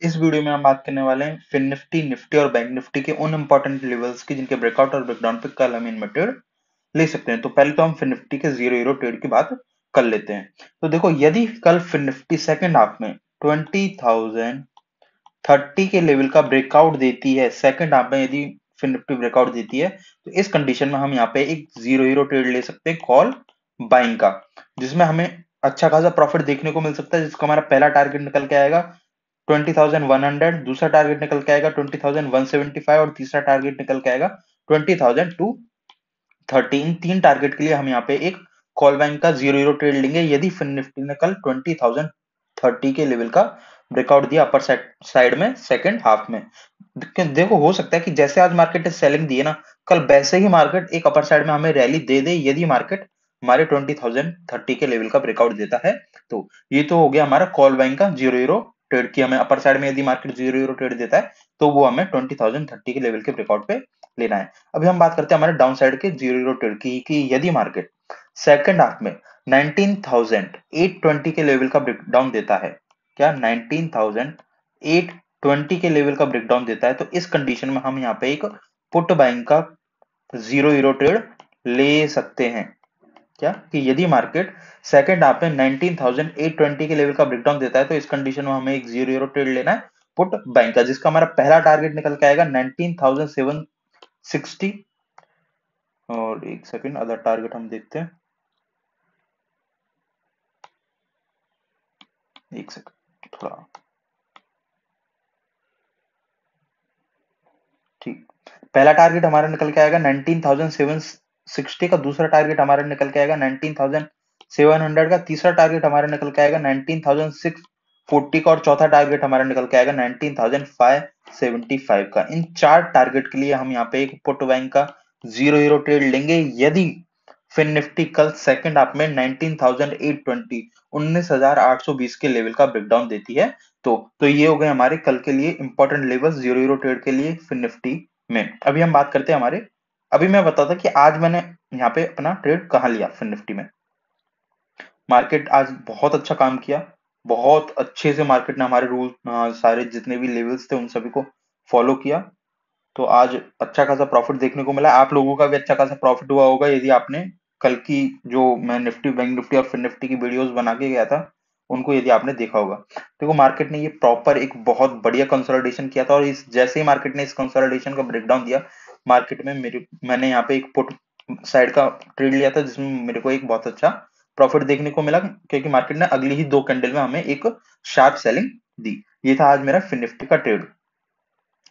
इस वीडियो में हम बात करने वाले हैं फिन निफ्टी, निफ्टी और बैंक निफ्टी के उन इंपॉर्टेंट लेवल्स की जिनके ब्रेकआउट और ब्रेकडाउन पे कल हम इनमें ट्रेड ले सकते हैं। तो पहले तो हम फिन निफ्टी के जीरो हीरो ट्रेड की बात कर लेते हैं। तो देखो, यदि कल फिन निफ्टी सेकेंड हाफ में 20,030 के लेवल का ब्रेकआउट देती है, सेकेंड हाफ में यदि फिन निफ्टी ब्रेकआउट देती है, तो इस कंडीशन में हम यहाँ पे एक जीरो हीरो ट्रेड ले सकते हैं कॉल बाइंग का, जिसमें हमें अच्छा खासा प्रॉफिट देखने को मिल सकता है। जिसका हमारा पहला टारगेट निकल के आएगा 20,100, दूसरा टारगेट निकल के आएगा 20,175 और तीसरा टारगेट निकल के आएगा 20,230। इन तीन टारगेट के लिए हम यहाँ पे एक कॉल बैंक का जीरो हीरो ट्रेड लेंगे यदि फिन निफ्टी ने कल 20,030 के लेवल का ब्रेकआउट दिया अपर साइड में सेकंड हाफ में। देखो, हो सकता है कि जैसे आज मार्केट ने सेलिंग दी है ना, कल वैसे ही मार्केट एक अपर साइड में हमें रैली दे दे यदि मार्केट हमारे 20,030 के लेवल का ब्रेकआउट देता है। तो ये तो हो गया हमारा कॉल बैंक का जीरो हीरो ट्रेड की। हमें अपर साइड में यदि मार्केट जीरो हीरो ट्रेड देता है तो वो हमें 20,030 के लेवल के ब्रेकआउट पे लेना है। अभी हम बात करते हैं हमारे डाउन साइड के जीरो हीरो ट्रेड की कि यदि मार्केट सेकंड हाफ में 19,820 के लेवल का ब्रेकडाउन देता है, क्या 19,820 के लेवल का ब्रेकडाउन देता है, तो इस कंडीशन में हम यहाँ पे एक पुट बाइंग का जीरो हीरो ट्रेड ले सकते हैं। क्या कि यदि मार्केट सेकंड हाफ में 19,820 के लेवल का ब्रेकडाउन देता है, तो इस कंडीशन में हमें एक जीरो हीरो ट्रेड लेना है पुट बाइंग का, जिसका हमारा पहला टारगेट निकल के आएगा 19,760। और एक सेकंड, अदर टारगेट हम देखते हैं। एक सेकंड, थोड़ा ठीक। पहला टारगेट हमारा निकल के आएगा 19,760 का, दूसरा टारगेट हमारा निकल के आएगा 19,700 का, तीसरा टारगेट हमारा निकल के आएगा 19,640 का और चौथा टारगेट हमारा निकल के आएगा 19,575 का। इन चार टारगेट के लिए हम यहाँ पे एक पुट बैंक का जीरो हीरो ट्रेड लेंगे यदि फिन निफ्टी कल सेकंड हाफ में 19,820 19,820 के लेवल का ब्रेकडाउन देती है। तो ये हो गए हमारे कल के लिए important level zero hero trade के लिए फिन निफ्टी में। अभी हम बात करते हैं हमारे, अभी मैं बताता कि आज मैंने यहाँ पे अपना ट्रेड कहाँ लिया फिन निफ्टी में। मार्केट आज बहुत अच्छा काम किया, बहुत अच्छे से मार्केट ने हमारे रूल सारे जितने भी लेवल्स थे उन सभी को फॉलो किया। तो आज अच्छा खासा प्रॉफिट देखने को मिला। आप लोगों का भी अच्छा खासा प्रॉफिट हुआ होगा यदि आपने कल की जो मैं निफ्टी, बैंक निफ्टी और फिन निफ्टी की वीडियोस बना के गया था उनको यदि आपने देखा होगा। देखो, मार्केट ने ये प्रॉपर एक बहुत बढ़िया कंसोलिडेशन किया था और इस जैसे ही मार्केट ने इस कंसोलिडेशन का ब्रेकडाउन दिया, मार्केट में मैंने यहाँ पे एक पुट साइड का ट्रेड लिया था जिसमें मेरे को एक बहुत अच्छा प्रॉफिट देखने को मिला, क्योंकि मार्केट ने अगली ही दो कैंडल में हमें एक शार्प सेलिंग दी। ये था आज मेरा फिन निफ्टी का ट्रेड।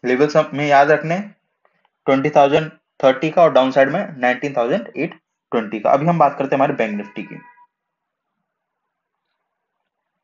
लेवल्स में याद रखने 20,030 का और डाउन साइड में 19,820 का। अभी हम बात करते हैं हमारे बैंक निफ्टी की।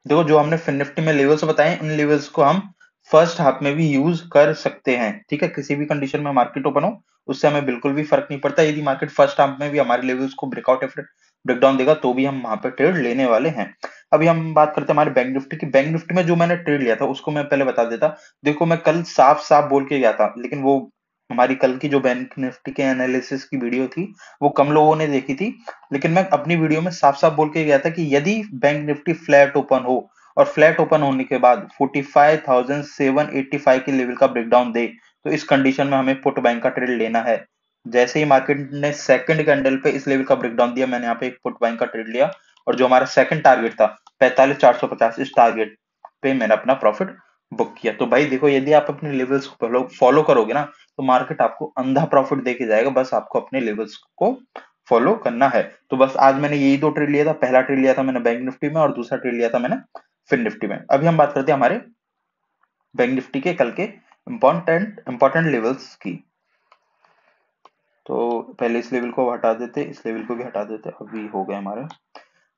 देखो, जो हमने फिन निफ्टी में लेवल्स बताए इन लेवल्स को हम फर्स्ट हाफ में भी यूज कर सकते हैं। ठीक है, किसी भी कंडीशन में मार्केट ओपन हो उससे हमें बिल्कुल भी फर्क नहीं पड़ता। यदि मार्केट फर्स्ट हाफ में भी हमारे लेवल्स को ब्रेकआउट या फिर ब्रेकडाउन देगा तो भी हम वहां पे ट्रेड लेने वाले हैं। अभी हम बात करते हैं हमारे बैंक निफ्टी की। बैंक निफ्टी में जो मैंने ट्रेड लिया था उसको मैं पहले बता देता। देखो, मैं कल साफ साफ बोल के गया था, लेकिन वो हमारी कल की जो बैंक निफ्टी के एनालिसिस की वीडियो थी वो कम लोगों ने देखी थी। लेकिन मैं अपनी वीडियो में साफ साफ बोल के गया था कि यदि बैंक निफ्टी फ्लैट ओपन हो और फ्लैट ओपन होने के बाद 45,785 के लेवल का ब्रेकडाउन दे, तो इस कंडीशन में हमें पुट बैंक का ट्रेड लेना है। जैसे ही मार्केट ने सेकंड कैंडल पे इस लेवल का ब्रेकडाउन दिया, मैंने यहाँ पे एक पुट बैंक का ट्रेड लिया और जो हमारा सेकंड टारगेट था 45,450, इस टारगेट पे मैंने अपना प्रॉफिट बुक किया। तो भाई देखो, यदि आप अपने लेवल्स को फॉलो करोगे ना तो मार्केट आपको अंधा प्रॉफिट देके जाएगा। बस आपको अपने लेवल्स को फॉलो करना है। तो बस आज मैंने यही दो ट्रेड लिया था। पहला ट्रेड लिया था मैंने बैंक निफ्टी में और दूसरा ट्रेड लिया था मैंने फिन निफ्टी में। अभी हम बात करते हैं हमारे बैंक निफ्टी के कल के इंपॉर्टेंट लेवल्स की। तो पहले इस लेवल को हटा देते, इस लेवल को भी हटा देते। अभी हो गए हमारे,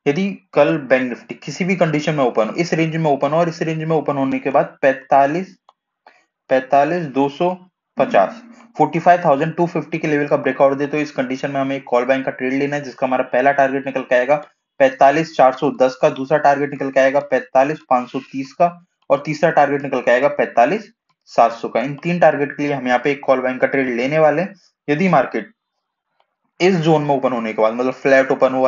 यदि कल बैंक निफ्टी किसी भी कंडीशन में ओपन हो, इस रेंज में ओपन हो और इस रेंज में ओपन होने के बाद 45,250 45,250 के लेवल का ब्रेकआउट दे, तो इस कंडीशन में हमें एक कॉल बैंक का ट्रेड लेना है जिसका हमारा पहला टारगेट निकल के आएगा 45,410 का, दूसरा टारगेट निकल के आएगा 45,530 का और तीसरा टारगेट निकल के आएगा 45,700 का। इन तीन टारगेट के लिए हम यहाँ पे एक कॉल बैंक का ट्रेड लेने वाले हैं। यदि मार्केट इस जोन में ओपन होने के बाद, मतलब फ्लैट ओपन हो,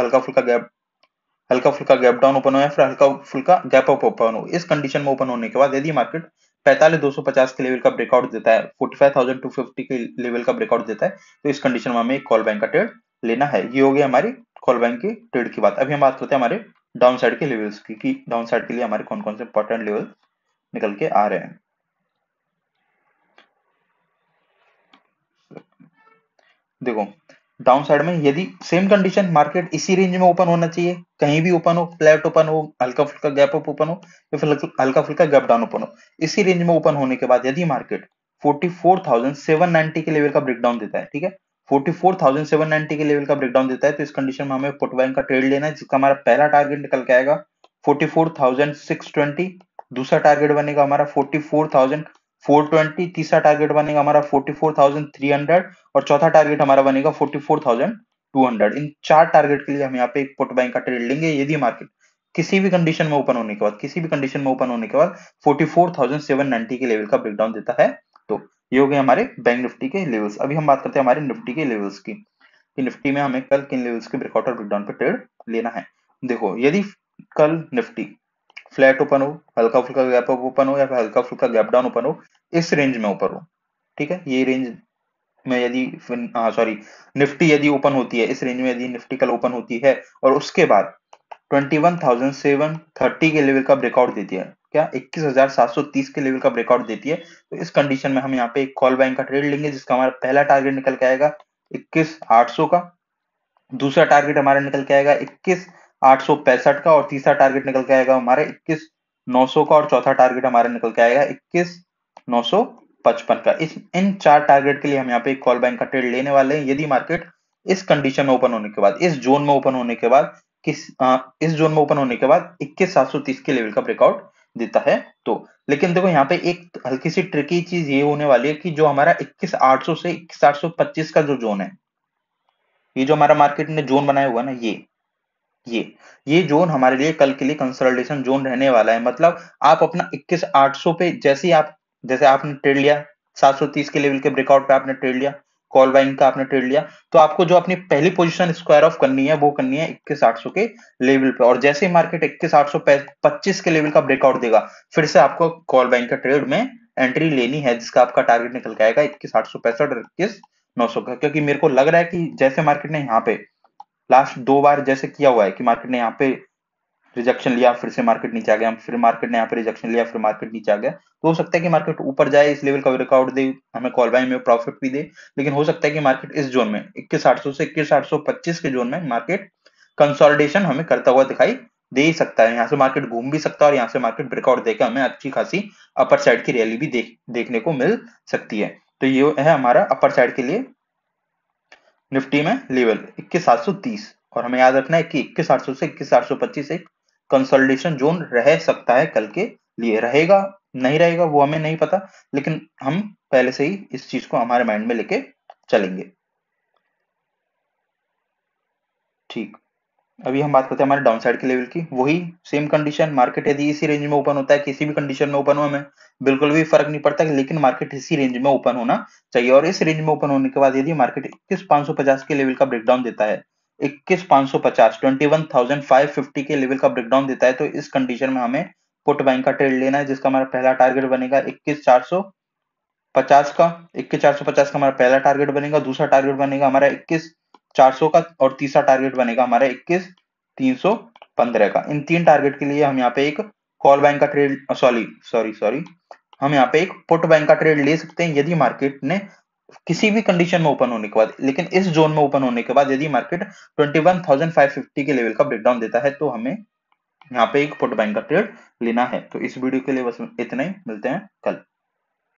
हल्का फुल्का गैप डाउन ओपन हो या फिर हल्का फुल्का गैप अप ओपन हो, इस कंडीशन में ओपन होने के बाद यदि मार्केट 45,250 के लेवल का ब्रेकआउट देता है, 45,250 के लेवल का ब्रेकआउट देता है, तो इस कंडीशन में हमें एक कॉल बैंक का ट्रेड लेना है। ये हो गया हमारी कॉल बैंक की ट्रेड की बात। अभी हम बात करते हैं हमारे डाउन साइड के लेवल्स की, कि डाउन साइड के लिए हमारे कौन कौन से इंपॉर्टेंट लेवल निकल के आ रहे हैं। देखो, डाउन साइड में यदि सेम कंडीशन, मार्केट इसी रेंज में ओपन होना चाहिए, कहीं भी ओपन हो, फ्लैट ओपन हो, हल्का फुल्का गैप अप ओपन हो, या फिर हल्का फुल्का गैप डाउन ओपन हो, इसी रेंज में ओपन होने के बाद यदि मार्केट 44,790 के लेवल का ब्रेकडाउन देता है, ठीक है, 44,790 के लेवल का ब्रेकडाउन देता है, तो इस कंडीशन में हमें पुट बैंक का ट्रेड लेना है, जिसका हमारा पहला टारगेट निकल के आएगा 44,620, दूसरा टारगेट बनेगा हमारा 44,420, तीसरा टारगेट बनेगा हमारा 44,300, और चौथा टारगेट हमारा बनेगा 44,200। इन चार टारगेट के लिए हम यहाँ पे एक पुट बैंक का ट्रेड लेंगे, यदि मार्केट किसी भी कंडीशन में ओपन होने के बाद 44,790 के लेवल का ब्रेकडाउन देता है। तो ये हो गए हमारे बैंक निफ्टी के लेवल्स। अभी हम बात करते हैं हमारे निफ्टी के लेवल्स की, कि निफ्टी में हमें कल किन लेवल्स के ब्रेकआउट और ब्रेकडाउन पे ट्रेड लेना है। देखो, यदि कल निफ्टी फ्लैट ओपन हो, हल्का फुल्का गैप अप ओपन हो, या फिर हल्का फुल्का गैप डाउन ओपन हो, इस रेंज में ओपन हो, ठीक है, ये रेंज में यदि सॉरी निफ्टी यदि ओपन होती है, इस रेंज में यदि निफ्टी कल ओपन होती है और उसके बाद 21,730 के लेवल का ब्रेकआउट देती है, क्या 21,730 के लेवल का ब्रेकआउट देती है, तो इस कंडीशन में हम यहाँ पे एक कॉल बैंक का ट्रेड लेंगे, जिसका हमारा पहला टारगेट निकल के आएगा 21,800 का, दूसरा टारगेट हमारा निकल के आएगा 21,865 का, और तीसरा टारगेट निकल के आएगा हमारा 21,900 का, और चौथा टारगेट हमारा निकल के आएगा 21,955 का। इन चार टारगेट के लिए हम यहाँ पे एक कॉल बैंक का ट्रेड लेने वाले हैं, यदि मार्केट इस कंडीशन में ओपन होने के बाद, इस जोन में ओपन होने के बाद, इस जोन में ओपन होने के बाद 21,730 के लेवल का ब्रेकआउट देता है। तो लेकिन देखो, यहाँ पे एक हल्की सी ट्रिकी चीज ये होने वाली है, कि जो हमारा 21,800 से 21,825 का जो जोन है, ये जो हमारा मार्केट ने जोन बनाया हुआ है ना, ये ये जोन हमारे लिए कल के लिए कंसोलिडेशन जोन रहने वाला है। मतलब आप अपना 21,800 पे जैसे ही आप, जैसे आपने ट्रेड लिया 730 के लेवल के ब्रेकआउट पे आपने ट्रेड लिया, कॉल बाइंग का आपने ट्रेड लिया, तो आपको जो अपनी पहली पोजीशन स्क्वायर ऑफ करनी है, वो करनी है 21,800 के लेवल पे, और जैसे ही मार्केट 21,825 के लेवल का ब्रेकआउट देगा, फिर से आपको कॉल बाइंग का ट्रेड में एंट्री लेनी है, जिसका आपका टारगेट निकल के आएगा 21,865 और 21,900 का। क्योंकि मेरे को लग रहा है कि जैसे मार्केट ने यहाँ पे लास्ट दो बार जैसे किया हुआ है, कि मार्केट ने यहाँ पे रिजेक्शन लिया, फिर से मार्केट नीचे आ गया, फिर मार्केट ने यहाँ पे रिजेक्शन लिया, फिर मार्केट नीचे आ गया, तो हो सकता है कि मार्केट ऊपर जाए, इस लेवल का ब्रेकआउट दे, हमें कॉल बाय में प्रॉफिट भी दे, लेकिन हो सकता है कि मार्केट इस जोन में 21,800 से 21,825 के जोन में मार्केट कंसोलिडेशन हमें करता हुआ दिखाई दे ही सकता है। यहाँ से मार्केट घूम भी सकता है, और यहाँ से मार्केट ब्रेकआउट देकर हमें अच्छी खासी अपर साइड की रैली भी देखने को मिल सकती है। तो ये है हमारा अपर साइड के लिए निफ्टी में लेवल 21,730, और हमें याद रखना है कि 21,800 से 21,825 एक कंसोलिडेशन जोन रह सकता है, कल के लिए रहेगा नहीं रहेगा वो हमें नहीं पता, लेकिन हम पहले से ही इस चीज को हमारे माइंड में लेके चलेंगे। ठीक, अभी हम बात करते हैं हमारे डाउन साइड के लेवल की। वही सेम कंडीशन, मार्केट यदि इसी रेंज में ओपन होता है, किसी भी कंडीशन में ओपन हो, हमें बिल्कुल भी फर्क नहीं पड़ता, लेकिन मार्केट इसी रेंज में ओपन होना चाहिए। और इस रेंज में ओपन होने के बाद यदि मार्केट 21,550 के लेवल का ब्रेकडाउन देता है, 21,550 21,550 के लेवल का ब्रेकडाउन देता है, तो इस कंडीशन में हमें पुट बाइंग का ट्रेड लेना है, जिसका हमारा पहला टारगेट बनेगा 21,450 का, 21,450 का हमारा पहला टारगेट बनेगा, दूसरा टारगेट बनेगा हमारा 21,400 का, और तीसरा टारगेट बनेगा हमारा 21,315 का। इन तीन टारगेट के लिए हम यहाँ पे एक कॉल बैंक का ट्रेड, सॉरी सॉरी सॉरी हम यहाँ पे एक पुट बैंक का ट्रेड ले सकते हैं, यदि मार्केट ने किसी भी कंडीशन में ओपन होने के बाद, लेकिन इस जोन में ओपन होने के बाद यदि मार्केट 21,550 के लेवल का ब्रेकडाउन देता है, तो हमें यहाँ पे एक पुट बैंक का ट्रेड लेना है। तो इस वीडियो के लिए बस इतना ही, मिलते हैं कल।